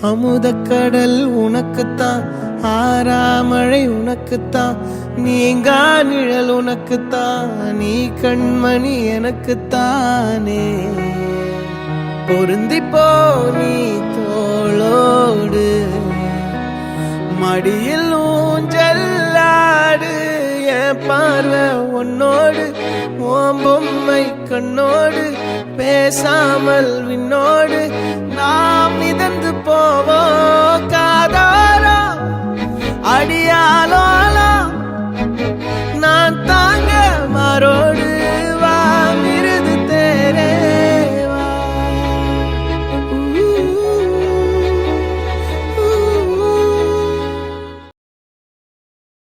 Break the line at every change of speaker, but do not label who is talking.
அமுதக்கடல் உனக்குத்தான், ஆறாமழை உனக்குத்தான், நீங்கா நிழல் உனக்குத்தான், நீ கண்மணி எனக்குத்தானே. பொருந்திப்போ நீ தோளோடு, மடியில் ஊஞ்சல்லாடு, என் பார்வை உன்னோடு, ஓம் பொம்மை கண்ணோடு, பேசாமல் விண்ணோடு நாம் மிதந்து போவோம் காதாரோ அடியாலோ